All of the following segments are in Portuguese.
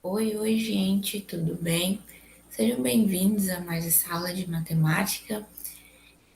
Oi, gente, tudo bem? Sejam bem-vindos a mais essa aula de matemática.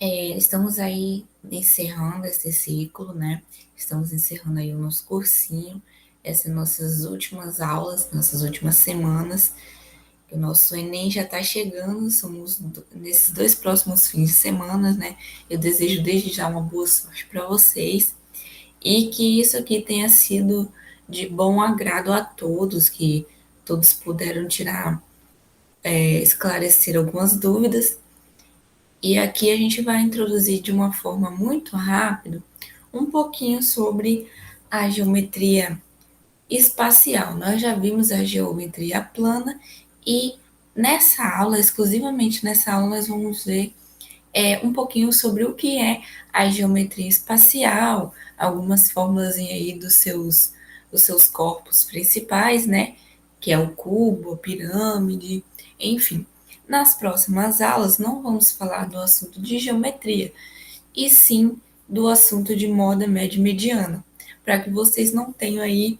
Estamos aí encerrando esse ciclo, né? Estamos encerrando aí o nosso cursinho, essas nossas últimas aulas, nossas últimas semanas. O nosso Enem já está chegando, nesses dois próximos fins de semana, né? Eu desejo desde já uma boa sorte para vocês e que isso aqui tenha sido de bom agrado a todos, que todos puderam esclarecer algumas dúvidas. E aqui a gente vai introduzir de uma forma muito rápida um pouquinho sobre a geometria espacial. Nós já vimos a geometria plana e nessa aula, exclusivamente nessa aula, nós vamos ver um pouquinho sobre o que é a geometria espacial, algumas fórmulas aí dos seus corpos principais, né? Que é o cubo, a pirâmide, enfim. Nas próximas aulas, não vamos falar do assunto de geometria, e sim do assunto de moda média e mediana, para que vocês não tenham aí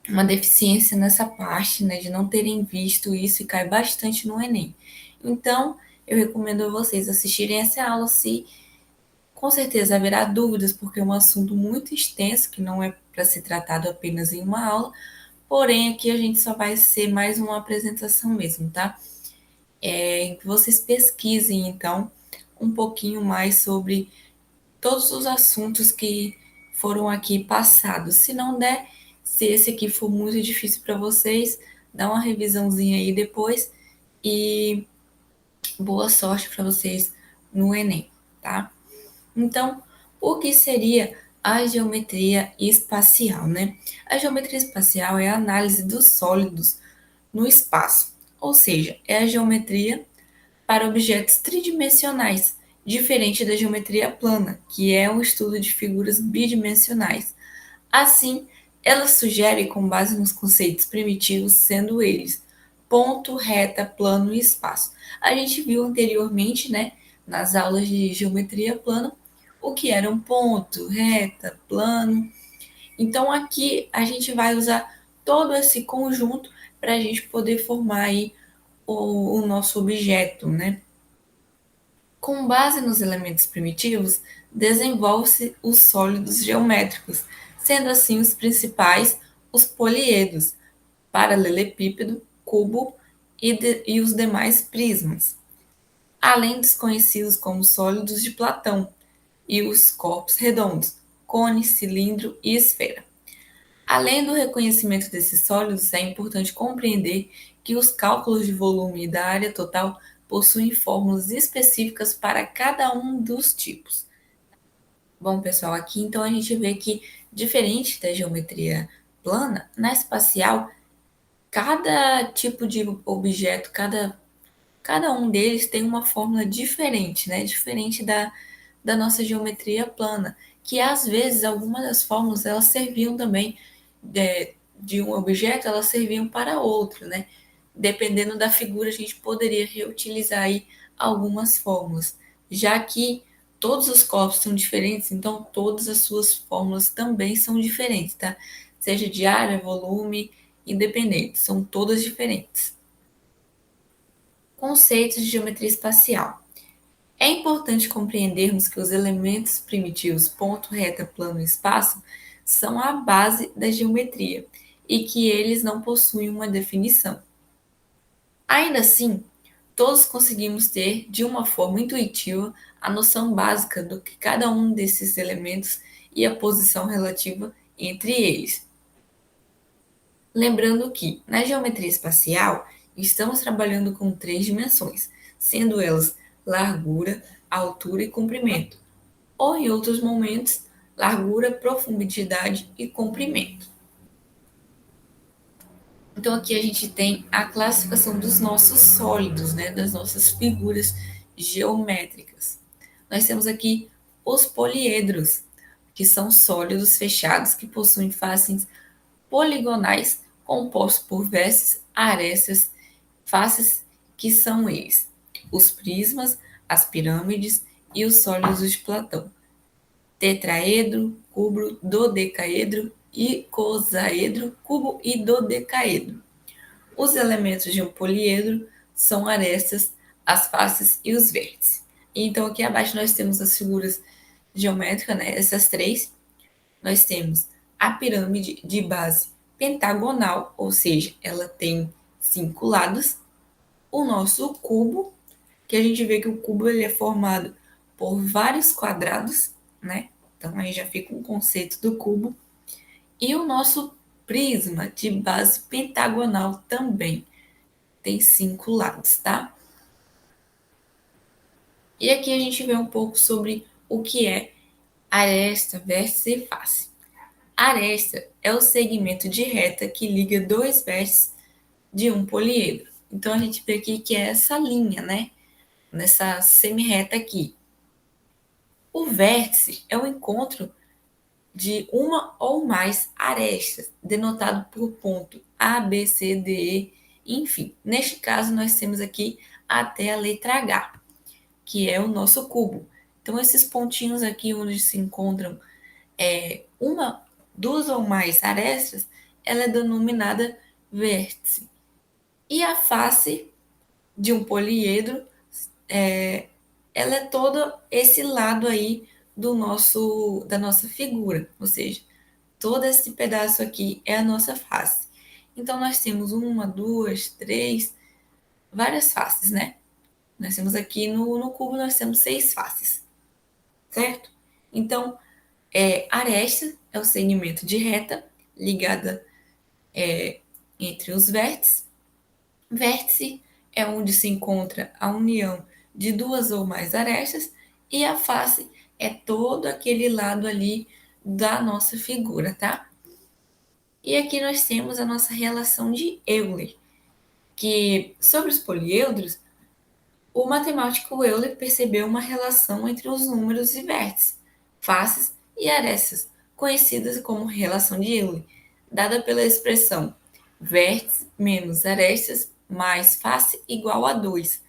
uma deficiência nessa parte, né, de não terem visto isso e cai bastante no Enem. Então, eu recomendo a vocês assistirem essa aula se com certeza haverá dúvidas, porque é um assunto muito extenso que não é para ser tratado apenas em uma aula, porém aqui a gente só vai ser mais uma apresentação mesmo, tá? Que vocês pesquisem então um pouquinho mais sobre todos os assuntos que foram aqui passados. Se não der, se esse aqui for muito difícil para vocês, dá uma revisãozinha aí depois e boa sorte para vocês no Enem, tá? Então, o que seria a geometria espacial, né? A geometria espacial é a análise dos sólidos no espaço, ou seja, é a geometria para objetos tridimensionais, diferente da geometria plana, que é um estudo de figuras bidimensionais. Assim, ela sugere com base nos conceitos primitivos, sendo eles ponto, reta, plano e espaço. A gente viu anteriormente, né, nas aulas de geometria plana, o que era um ponto, reta, plano. Então aqui a gente vai usar todo esse conjunto para a gente poder formar aí o nosso objeto, né? Com base nos elementos primitivos, desenvolve-se os sólidos geométricos, sendo assim os principais os poliedros, paralelepípedo, cubo e os demais prismas, além dos conhecidos como sólidos de Platão e os corpos redondos, cone, cilindro e esfera. Além do reconhecimento desses sólidos, é importante compreender que os cálculos de volume e da área total possuem fórmulas específicas para cada um dos tipos. Bom, pessoal, aqui então a gente vê que, diferente da geometria plana, na espacial, cada tipo de objeto, cada um deles tem uma fórmula diferente, né? Diferente da nossa geometria plana, que às vezes algumas das fórmulas elas serviam também de um objeto, elas serviam para outro, né? Dependendo da figura, a gente poderia reutilizar aí algumas fórmulas, já que todos os corpos são diferentes, então todas as suas fórmulas também são diferentes, tá? Seja de área, volume, independente, são todas diferentes. Conceitos de geometria espacial. É importante compreendermos que os elementos primitivos ponto, reta, plano e espaço são a base da geometria e que eles não possuem uma definição. Ainda assim, todos conseguimos ter, de uma forma intuitiva, a noção básica do que cada um desses elementos e a posição relativa entre eles. Lembrando que, na geometria espacial, estamos trabalhando com três dimensões, sendo elas largura, altura e comprimento, ou em outros momentos, largura, profundidade e comprimento. Então aqui a gente tem a classificação dos nossos sólidos, né, das nossas figuras geométricas. Nós temos aqui os poliedros, que são sólidos fechados que possuem faces poligonais compostos por vértices, arestas, faces que são eles: os prismas, as pirâmides e os sólidos de Platão, tetraedro, cubo, dodecaedro icosaedro, cubo e dodecaedro. Os elementos de um poliedro são arestas, as faces e os vértices. Então, aqui abaixo nós temos as figuras geométricas, né? Essas três. Nós temos a pirâmide de base pentagonal, ou seja, ela tem 5 lados. O nosso cubo, que a gente vê que o cubo ele é formado por vários quadrados, né? Então aí já fica um conceito do cubo. E o nosso prisma de base pentagonal também tem 5 lados, tá? E aqui a gente vê um pouco sobre o que é aresta, vértice e face. Aresta é o segmento de reta que liga dois vértices de um poliedro. Então a gente vê aqui que é essa linha, né? Nessa semi-reta aqui. O vértice é o encontro de uma ou mais arestas, denotado por ponto A, B, C, D, E, enfim. Neste caso, nós temos aqui até a letra H, que é o nosso cubo. Então, esses pontinhos aqui onde se encontram uma, duas ou mais arestas, ela é denominada vértice. E a face de um poliedro, ela é todo esse lado aí da nossa figura, ou seja, todo esse pedaço aqui é a nossa face. Então, nós temos uma, duas, três, várias faces, né? Nós temos aqui no cubo, nós temos 6 faces, certo? Então, aresta é o segmento de reta ligada entre os vértices. Vértice é onde se encontra a união de duas ou mais arestas. E a face é todo aquele lado ali da nossa figura, tá? E aqui nós temos a nossa relação de Euler, que sobre os poliedros, o matemático Euler percebeu uma relação entre os números e vértices, faces e arestas, conhecidas como relação de Euler, dada pela expressão vértice menos arestas mais face igual a 2.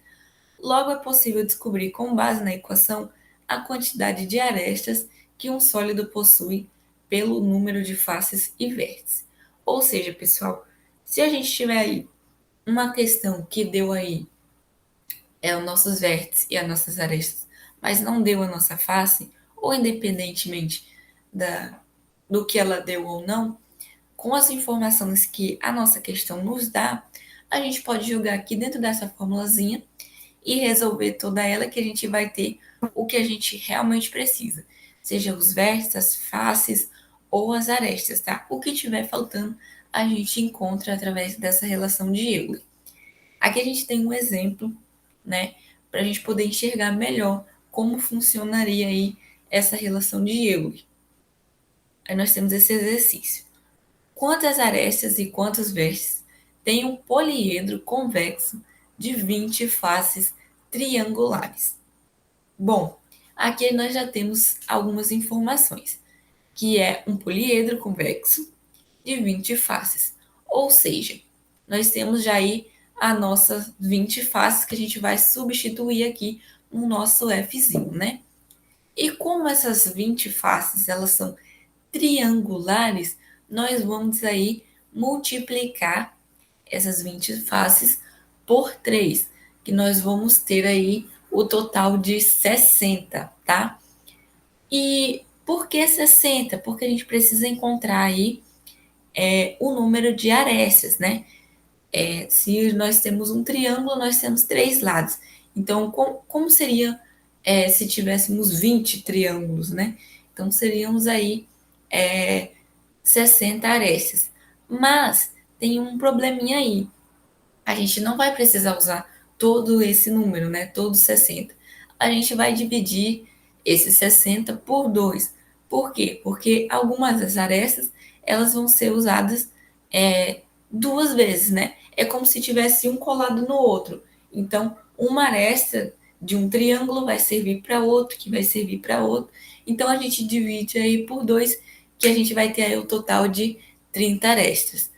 Logo, é possível descobrir, com base na equação, a quantidade de arestas que um sólido possui pelo número de faces e vértices. Ou seja, pessoal, se a gente tiver aí uma questão que deu aí os nossos vértices e as nossas arestas, mas não deu a nossa face, ou independentemente da, do que ela deu ou não, com as informações que a nossa questão nos dá, a gente pode jogar aqui dentro dessa formulazinha e resolver toda ela, que a gente vai ter o que a gente realmente precisa, seja os vértices, as faces ou as arestas, tá? O que tiver faltando, a gente encontra através dessa relação de Euler. Aqui a gente tem um exemplo, né, para a gente poder enxergar melhor como funcionaria aí essa relação de Euler. Aí nós temos esse exercício. Quantas arestas e quantos vértices tem um poliedro convexo de 20 faces triangulares? Bom, aqui nós já temos algumas informações, que é um poliedro convexo de 20 faces. Ou seja, nós temos já aí as nossas 20 faces que a gente vai substituir aqui no nosso Fzinho, né? E como essas 20 faces, elas são triangulares, nós vamos aí multiplicar essas 20 faces por 3, que nós vamos ter aí o total de 60, tá? E por que 60? Porque a gente precisa encontrar aí o número de arestas, né? Se nós temos um triângulo, nós temos 3 lados. Então, como seria se tivéssemos 20 triângulos, né? Então, seríamos aí 60 arestas. Mas tem um probleminha aí. A gente não vai precisar usar todo esse número, né? Todos 60. A gente vai dividir esses 60 por 2. Por quê? Porque algumas das arestas, elas vão ser usadas duas vezes, né? É como se tivesse um colado no outro. Então, uma aresta de um triângulo vai servir para outro, que vai servir para outro. Então, a gente divide aí por 2, que a gente vai ter aí o total de 30 arestas.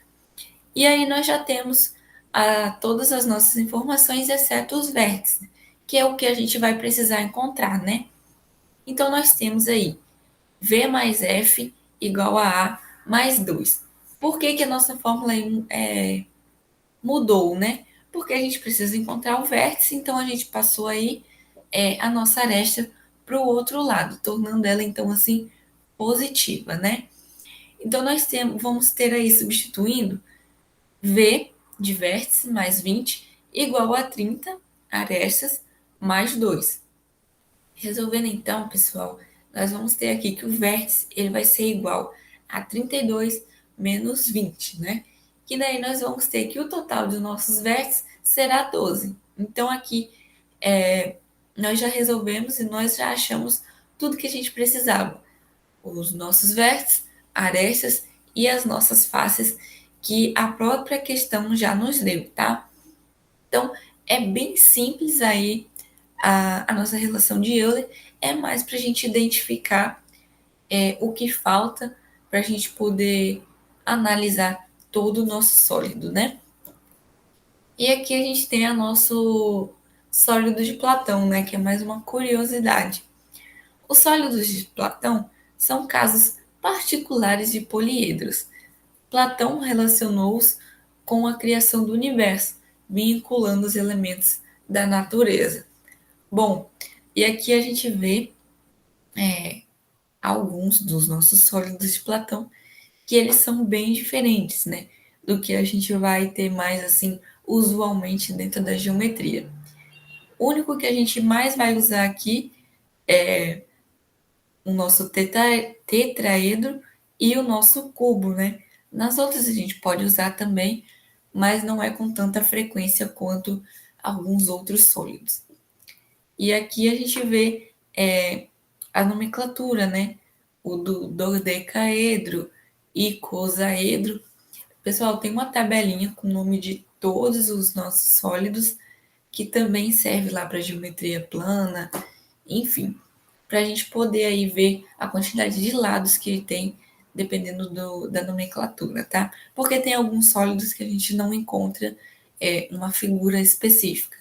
E aí nós já temos todas as nossas informações, exceto os vértices, que é o que a gente vai precisar encontrar, né? Então, nós temos aí V mais F igual a mais 2. Por que que a nossa fórmula mudou, né? Porque a gente precisa encontrar o vértice, então a gente passou aí a nossa aresta para o outro lado, tornando ela, então, assim, positiva, né? Então, vamos ter aí substituindo V de vértice mais 20 igual a 30 arestas mais 2. Resolvendo então, pessoal, nós vamos ter aqui que o vértice ele vai ser igual a 32 menos 20, né? Que daí nós vamos ter que o total dos nossos vértices será 12. Então aqui nós já resolvemos e nós já achamos tudo que a gente precisava. Os nossos vértices, arestas e as nossas faces que a própria questão já nos deu, tá? Então, é bem simples aí a nossa relação de Euler, é mais para a gente identificar o que falta para a gente poder analisar todo o nosso sólido, né? E aqui a gente tem o nosso sólido de Platão, né? Que é mais uma curiosidade. Os sólidos de Platão são casos particulares de poliedros. Platão relacionou-os com a criação do universo, vinculando os elementos da natureza. Bom, e aqui a gente vê alguns dos nossos sólidos de Platão que eles são bem diferentes, né, do que a gente vai ter mais assim usualmente dentro da geometria. O único que a gente mais vai usar aqui é o nosso tetraedro e o nosso cubo, né? Nas outras a gente pode usar também, mas não é com tanta frequência quanto alguns outros sólidos. E aqui a gente vê a nomenclatura, né? O do dodecaedro, icosaedro. Pessoal, tem uma tabelinha com o nome de todos os nossos sólidos, que também serve lá para geometria plana, enfim, para a gente poder aí ver a quantidade de lados que ele tem, dependendo da nomenclatura, tá? Porque tem alguns sólidos que a gente não encontra uma figura específica.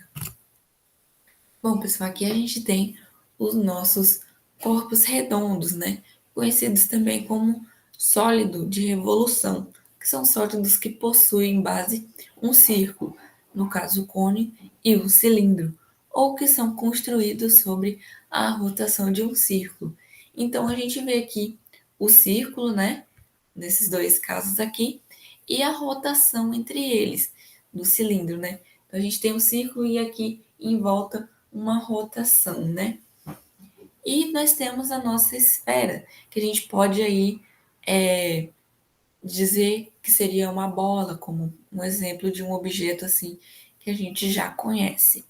Bom, pessoal, aqui a gente tem os nossos corpos redondos, né? Conhecidos também como sólido de revolução, que são sólidos que possuem base um círculo, no caso o cone, e um cilindro, ou que são construídos sobre a rotação de um círculo. Então a gente vê aqui o círculo, né? Nesses dois casos aqui, e a rotação entre eles, do cilindro, né? Então a gente tem um círculo e aqui em volta uma rotação, né? E nós temos a nossa esfera, que a gente pode aí dizer que seria uma bola, como um exemplo de um objeto assim que a gente já conhece.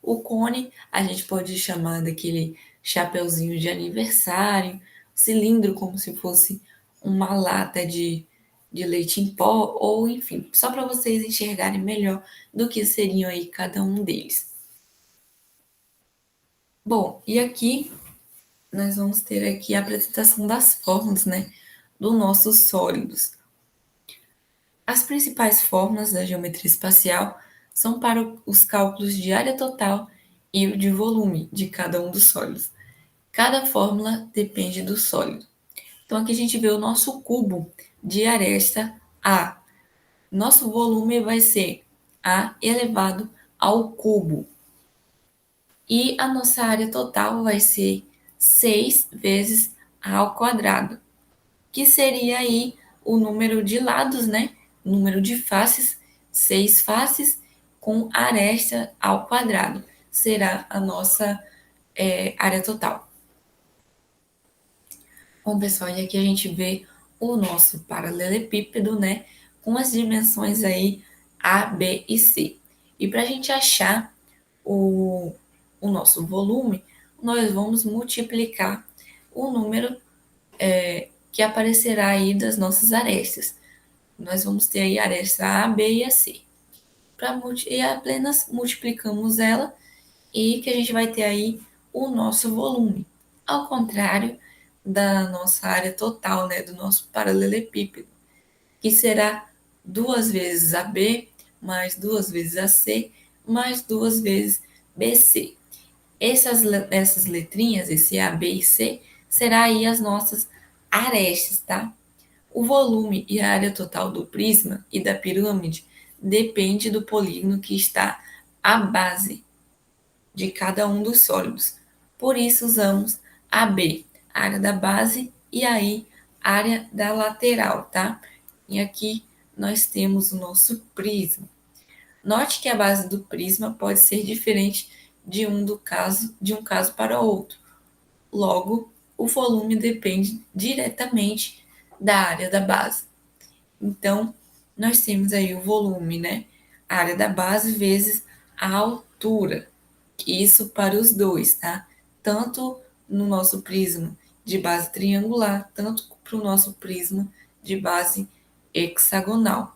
O cone a gente pode chamar daquele chapeuzinho de aniversário, cilindro como se fosse uma lata de leite em pó, ou enfim, só para vocês enxergarem melhor do que seriam aí cada um deles. Bom, e aqui nós vamos ter aqui a apresentação das fórmulas, né, dos nossos sólidos. As principais fórmulas da geometria espacial são para os cálculos de área total e o de volume de cada um dos sólidos. Cada fórmula depende do sólido. Então aqui a gente vê o nosso cubo de aresta A. Nosso volume vai ser A elevado ao cubo. E a nossa área total vai ser 6 vezes A ao quadrado, que seria aí o número de lados, né? O número de faces, 6 faces com aresta ao quadrado. Será a nossa área total. Bom, pessoal, e aqui a gente vê o nosso paralelepípedo, né? Com as dimensões aí A, B e C. E para a gente achar o, o nosso volume, nós vamos multiplicar o número que aparecerá aí das nossas arestas. Nós vamos ter aí a aresta A, B e a C. E apenas multiplicamos ela e que a gente vai ter aí o nosso volume. Ao contrário da nossa área total, né, do nosso paralelepípedo, que será 2 vezes AB, mais 2 vezes AC, mais 2 vezes BC. Essas letrinhas, esse A, B e C, será aí as nossas arestas, tá? O volume e a área total do prisma e da pirâmide depende do polígono que está à base de cada um dos sólidos. Por isso usamos AB, área da base, e aí área da lateral, tá? E aqui nós temos o nosso prisma. Note que a base do prisma pode ser diferente de um caso para outro. Logo, o volume depende diretamente da área da base. Então, nós temos aí o volume, né? A área da base vezes a altura. Isso para os dois, tá? Tanto no nosso prisma de base triangular, tanto para o nosso prisma de base hexagonal.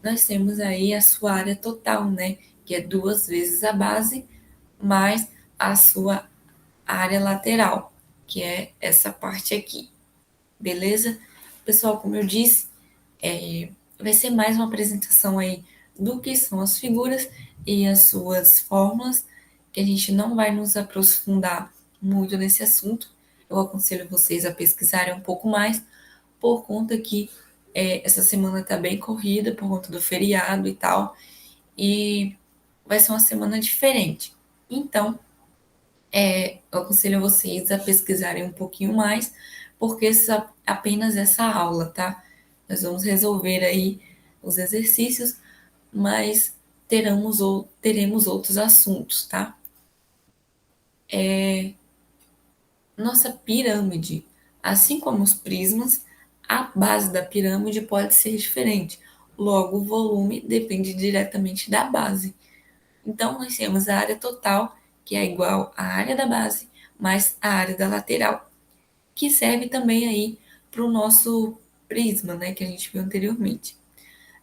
Nós temos aí a sua área total, né? Que é 2 vezes a base mais a sua área lateral, que é essa parte aqui. Beleza? Pessoal, como eu disse, vai ser mais uma apresentação aí do que são as figuras e as suas fórmulas, que a gente não vai nos aprofundar muito nesse assunto. Eu aconselho vocês a pesquisarem um pouco mais, por conta que essa semana está bem corrida, por conta do feriado e tal, e vai ser uma semana diferente. Então, eu aconselho vocês a pesquisarem um pouquinho mais, porque apenas essa aula, tá? Nós vamos resolver aí os exercícios, mas teremos outros assuntos, tá? Nossa pirâmide, assim como os prismas, a base da pirâmide pode ser diferente. Logo, o volume depende diretamente da base. Então, nós temos a área total, que é igual à área da base, mais a área da lateral, que serve também aí para o nosso prisma, né, que a gente viu anteriormente.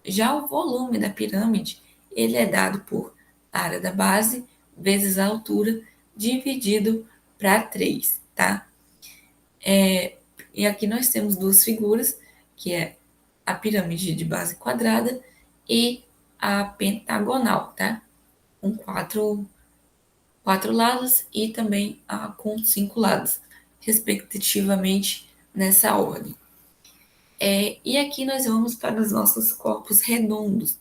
Já o volume da pirâmide, ele é dado por área da base vezes a altura dividido para 3, tá? E aqui nós temos duas figuras, que é a pirâmide de base quadrada e a pentagonal, tá? Com quatro lados e também com 5 lados, respectivamente, nessa ordem. E aqui nós vamos para os nossos corpos redondos,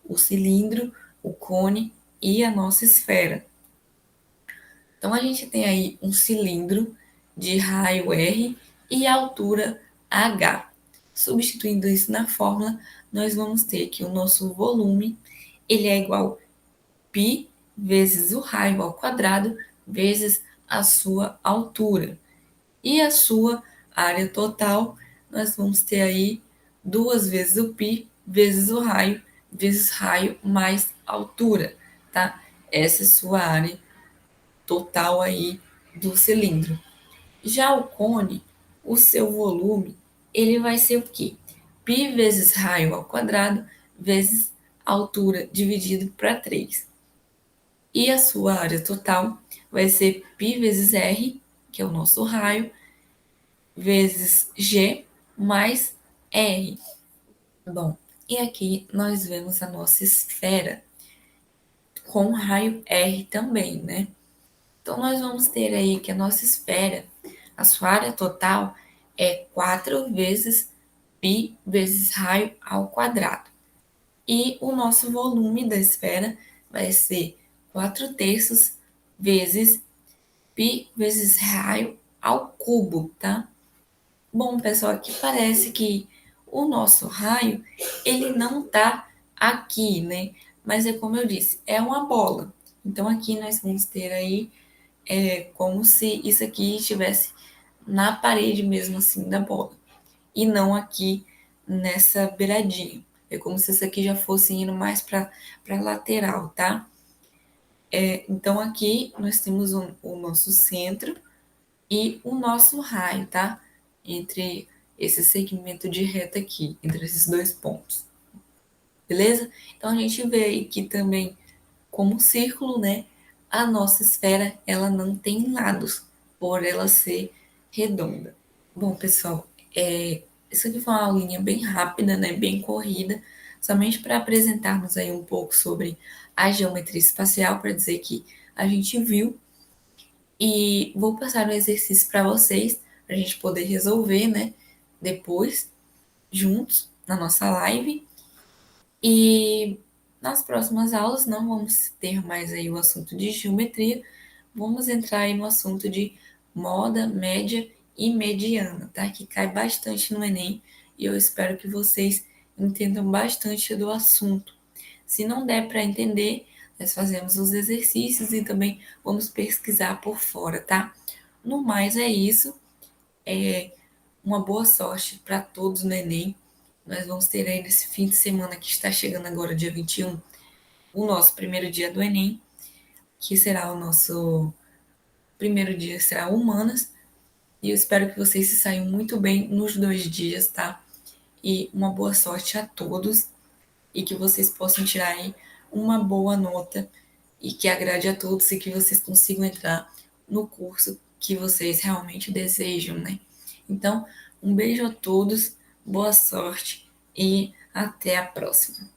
o cilindro, o cone e a nossa esfera. Então, a gente tem aí um cilindro de raio R e altura H. Substituindo isso na fórmula, nós vamos ter que o nosso volume ele é igual a π vezes o raio ao quadrado vezes a sua altura. E a sua área total, nós vamos ter aí 2 vezes o π vezes raio mais altura, tá? Essa é a sua área total aí do cilindro. Já o cone, o seu volume, ele vai ser o quê? Π vezes raio ao quadrado vezes altura dividido para 3. E a sua área total vai ser π vezes r, que é o nosso raio, vezes g mais r. Bom, e aqui nós vemos a nossa esfera com raio r também, né? Então, nós vamos ter aí que a nossa esfera, a sua área total é 4 vezes π vezes raio ao quadrado. E o nosso volume da esfera vai ser 4 terços vezes π vezes raio ao cubo, tá? Bom, pessoal, aqui parece que o nosso raio, ele não tá aqui, né? Mas é como eu disse, é uma bola. Então, aqui nós vamos ter aí como se isso aqui estivesse na parede mesmo assim da bola e não aqui nessa beiradinha. É como se isso aqui já fosse indo mais para lateral, tá? Então aqui nós temos o nosso centro e o nosso raio, tá? Entre esse segmento de reta aqui, entre esses dois pontos. Beleza? Então a gente vê aqui também como círculo, né? A nossa esfera, ela não tem lados, por ela ser redonda. Bom, pessoal, isso aqui foi uma aulinha bem rápida, né? Bem corrida, somente para apresentarmos aí um pouco sobre a geometria espacial, para dizer que a gente viu. E vou passar o exercício para vocês, para a gente poder resolver, né? depois, juntos, na nossa live. E nas próximas aulas não vamos ter mais aí o assunto de geometria, vamos entrar aí no assunto de moda, média e mediana, tá? Que cai bastante no Enem e eu espero que vocês entendam bastante do assunto. Se não der para entender, nós fazemos os exercícios e também vamos pesquisar por fora, tá? No mais é isso. Uma boa sorte para todos no Enem. Nós vamos ter aí nesse fim de semana que está chegando agora, dia 21, o nosso primeiro dia do Enem, que será o nosso primeiro dia, será Humanas. E eu espero que vocês se saiam muito bem nos 2 dias, tá? E uma boa sorte a todos e que vocês possam tirar aí uma boa nota e que agrade a todos e que vocês consigam entrar no curso que vocês realmente desejam, né? Então, um beijo a todos, boa sorte e até a próxima.